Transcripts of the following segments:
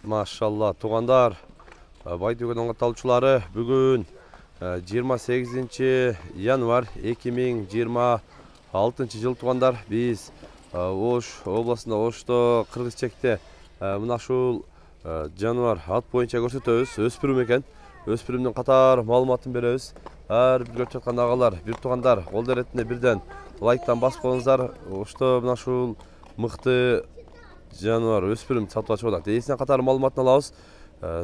Maşallah туғандар, Байдөгеннің қаталушылары бүгін 28 январь 2026 жыл туғандар. Біз Ош обласында Ошто Қырғызчекте мұнашыл жануар ат бойынша көрсетеміз. Өспірім екен. Өспірімнің қатар малыматын береміз. Әр бір көріп жатқан ағалар, бір туғандар, қолдар ретінде бірден лайктан бас болыңыздар. Ошто мұнашыл мықты жануар өспірім сатып жатыр. Есіне қатар малыматын алауыз.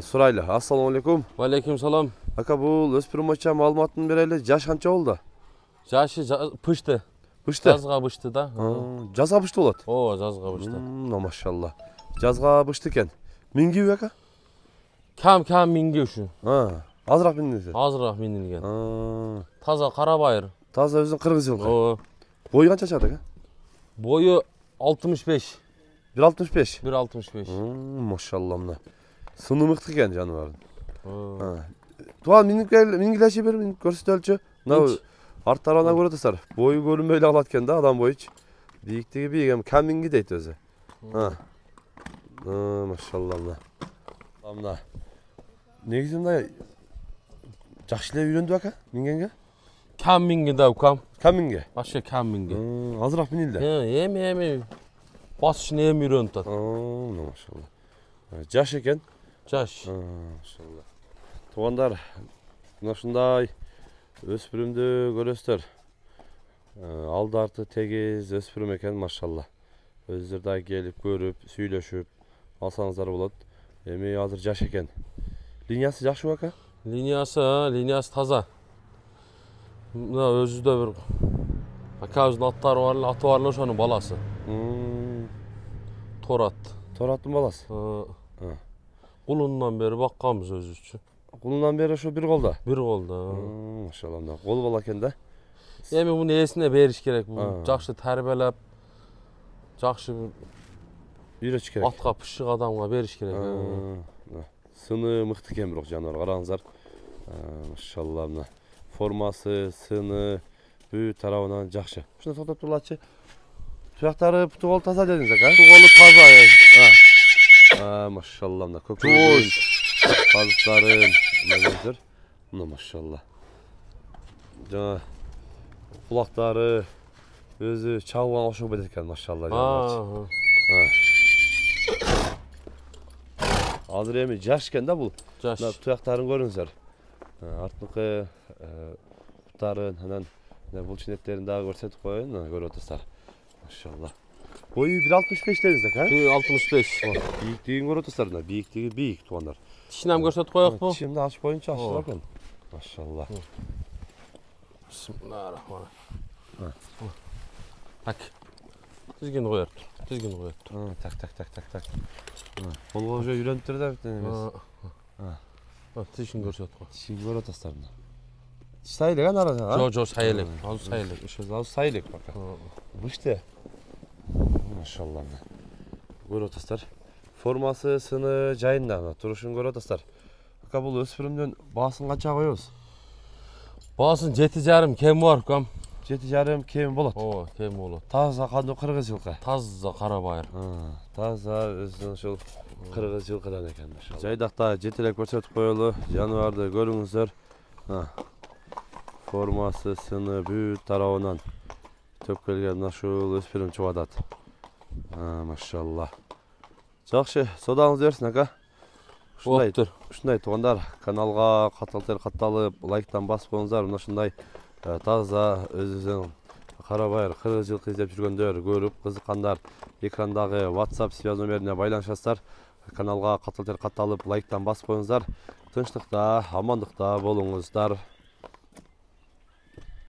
Сурайлы, ассаламу алейкум. Алейкум салам. Ака, бұл өспірім бойынша малыматын берелі. Жаш қанша болды? Жашы пышты. Пышты? Жазға пышты да. Жазға пышты болады? О, жазға пышты. Машалла. Жазға пышты екен. Мингеу ака? Кәм мингеу үшін. Азырақ мингеу? Азырақ мингелген. Таза қарабайыр. Таза өзің қырғыз жылқы? Бойы қанша шығады ака? Бойы 65. 1.65? 1.65. Машалла мына. Сыны мықты екен жануардың. Туған мингелеші бер, көрсет өлчі. Арттарына көрі тұсар. Бойы көрінбейлі алат екен да, адам бойыч. Биіктігі биік, кәм минге дейді өзі. Машалла мына. Негізі мына жақшылы үйренді бака, мингенге? Кәм минге да, кәм. Кәм минге? Башқа кәм минге. Азырақ минелді? Еми. Бас үшін ем үйренді тат. Машалла. Жаш екен? Жаш. Машалла. Туғандар, мұнашындай өспірімді көрестер. Алды арты тегіз өспірім екен, машалла. Өздерді келіп, көріп, сөйлешіп, алсаңыздар болады. Еме азыр жаш екен. Линиясы жақшы бака? Линиясы таза. Мына өзі де бір акабыздың аты барлы ошаның баласы. Торат. Тораттың баласы? Құлыннан бері баққамыз өзі үшін. Құлыннан бері шо бір қолда? Bir қолда. Машалла, қол бала екен да? Еме бұны есіне беріш керек. Жақшы тәрбелеп, жақшы үйретіш керек. Атқа пұшық адамға беріш керек. Сыны мықты екен бірақ жануар, қараңыздар. Машалла, мына формасы, сыны, бүй тарауынан жақшы. Шына тоқтап тұрладшы. Тұяқтары тұғол таза дедіңіз, ака? Тұғолы таза. Машалла, мына көкірген қазықтарын мәгензір. Мына машалла. Жаңа құлақтары өзі чауған ошу бет екен, машалла. Азыр еме жаш екен да бұл? Жаш. Тұяқтарын көріңіздер. Артынқы құттарын, бұл чинеттерін дағы көрсетіп қойын, көріп отырсыздар. Машалла. Бойы 1.65 дедіңіз, ака? 65. Биіктігін көріп отырсыздар, биіктігі биік туғандар. Тишінем көрсетіп қойық бұл? Тишімді ашып қойынша ашылар екен. Машалла. Bismillahirrahmanirrahim. Так. Тізген қойыр тұр. Так. Қолға уже үйреніп тұр да біттен емес. Тишін көрсетіп қой. Тишін көріп отырсыздар. Тиш сайылық ан арасына? Жоқ, сайылық. Азы сайылық. Азы сайылық бака. Бұшты. Машалла. Көріп отырсыздар. Формасы, сыны жайында. Тұрышын көріп отырсыздар. Ака, бұл өспірімден басын қанша қойыз? Басын 7,5 кем бар, кем. 7,5 кем болады? О, кем болады. Таза қанды қырғыз жылқы? Таза қарабайыр. Таза өзінің шыл қырғыз жылқыдан екен. Жайдақта жетелек көрсетіп қойылы. Жануарды көріңіздер. Формасы, сыны, бүй тарауынан төп келген нашыл өспірім чуадат. Машалла. Жақшы, содаңыз берсін, ака? Ұшындай туғандар, каналға қатталып, лайктан бас болыңыздар. Ұшындай таза өзіңіздің қарабайыр, қырғыз жылқы іздеп жүргендер, көріп, қызыққандар, экрандағы WhatsApp связь номеріне байланышасыздар. Каналға қатталып, лайктан бас болыңыздар. Тыныштықта, амандықта болыңыздар.